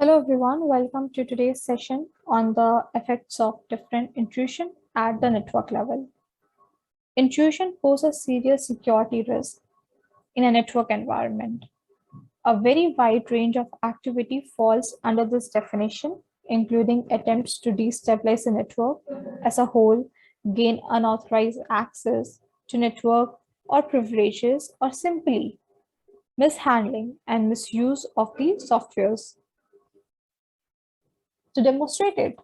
Hello everyone, welcome to today's session on the effects of different intrusion at the network level. Intrusion poses serious security risk in a network environment. A very wide range of activity falls under this definition, including attempts to destabilize the network as a whole, gain unauthorized access to network or privileges, or simply mishandling and misuse of the softwares. To demonstrate it,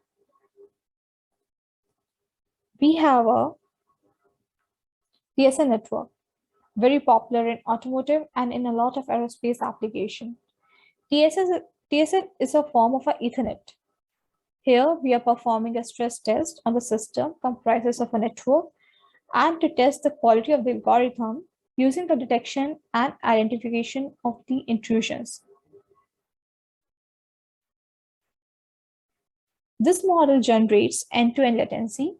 we have a TSN network, very popular in automotive and in a lot of aerospace application. TSN is a form of a Ethernet. Here, we are performing a stress test on the system comprises of a network and to test the quality of the algorithm using the detection and identification of the intrusions. This model generates end-to-end latency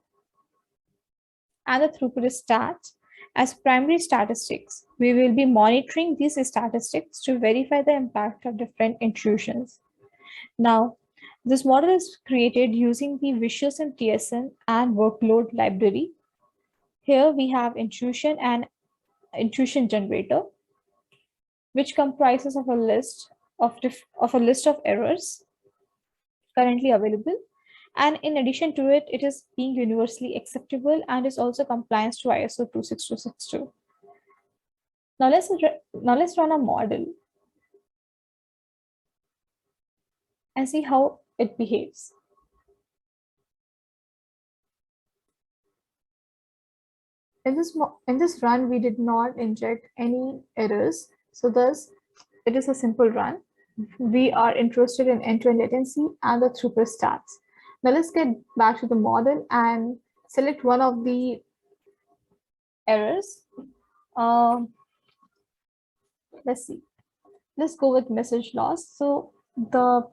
and the throughput stats as primary statistics. We will be monitoring these statistics to verify the impact of different intrusions. Now, this model is created using the Vicious and TSN and workload library. Here we have intrusion and intrusion generator, which comprises of a list of errors currently available. And in addition to it, it is being universally acceptable and is also compliant to ISO 26262. Now let's run a model and see how it behaves. In this run, we did not inject any errors. So thus, it is a simple run. We are interested in end-to-end latency and the throughput stats. Now let's get back to the model and select one of the errors. Let's see. Let's go with message loss. So the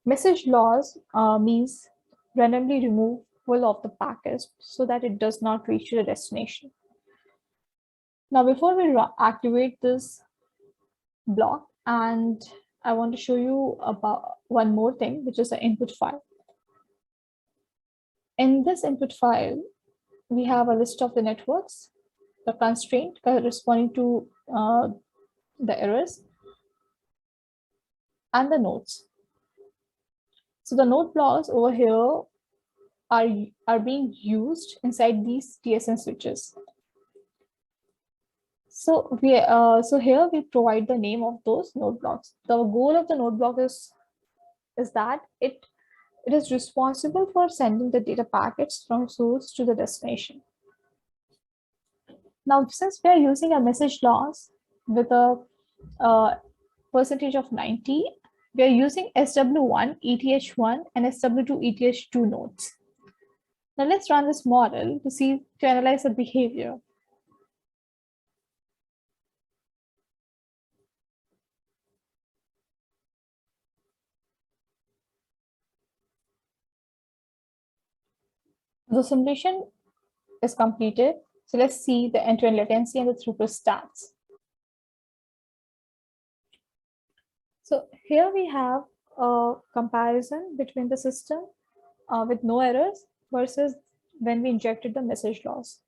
message loss means randomly removal of the packet so that it does not reach the destination. Now, before we activate this block, and I want to show you about one more thing, which is the input file. In this input file, we have a list of the networks, the constraint corresponding to the errors, and the nodes. So the node blocks over here are being used inside these TSN switches. So here we provide the name of those node blocks. The goal of the node block is that it is responsible for sending the data packets from source to the destination. Now, since we are using a message loss with a percentage of 90, we are using SW1, ETH1, and SW2, ETH2 nodes. Now let's run this model to analyze the behavior. The simulation is completed. So let's see the end-to-end latency and the throughput stats. So here we have a comparison between the system with no errors versus when we injected the message loss.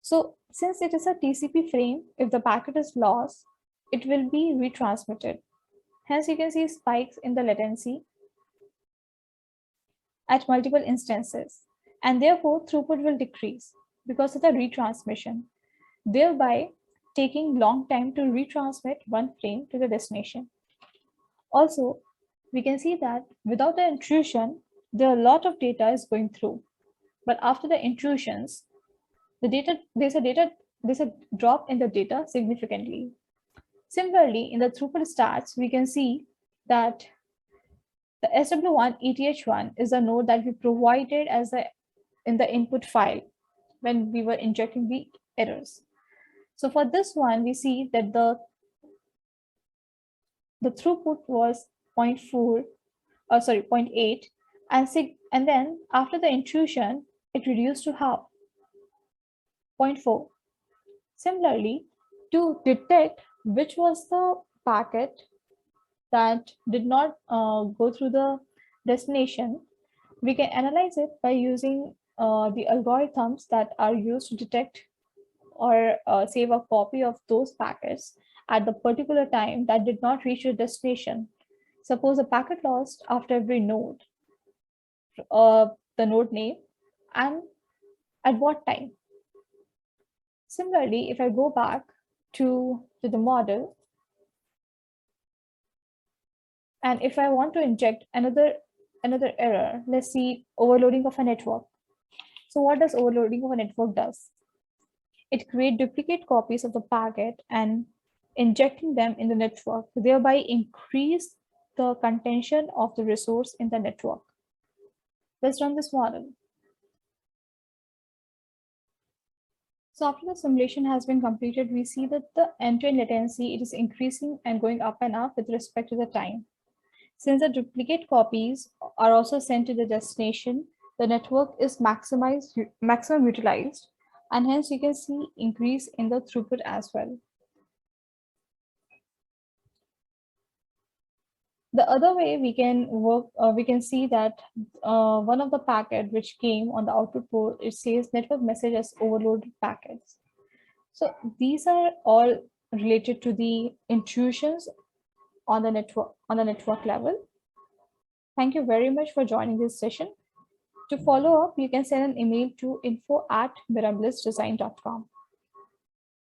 So since it is a TCP frame, if the packet is lost, it will be retransmitted. Hence, you can see spikes in the latency at multiple instances, and therefore throughput will decrease because of the retransmission, thereby taking long time to retransmit one frame to the destination. Also, we can see that without the intrusion, there are a lot of data is going through, but after the intrusions, there's a drop in the data significantly. Similarly, in the throughput stats, we can see that the SW1 ETH1 is a node that we provided in the input file when we were injecting the errors. So for this one, we see that the throughput was 0.8, and then after the intrusion, it reduced to half, 0.4. Similarly, to detect which was the packet that did not go through the destination, we can analyze it by using the algorithms that are used to detect or save a copy of those packets at the particular time that did not reach your destination. Suppose a packet lost after every node, the node name, and at what time. Similarly, if I go back to the model, and if I want to inject another error, let's see overloading of a network. So what does overloading of a network does? It creates duplicate copies of the packet and injecting them in the network, thereby increase the contention of the resource in the network. Let's run this model. So after the simulation has been completed, we see that the end-to-end latency, it is increasing and going up and up with respect to the time. Since the duplicate copies are also sent to the destination, the network is maximum utilized, and hence you can see increase in the throughput as well. The other way we can work, we can see that one of the packet which came on the output port, it says network message as overloaded packets. So these are all related to the intrusions on the network level. Thank you very much for joining this session. To follow up, you can send an email to info@mirabilisdesign.com.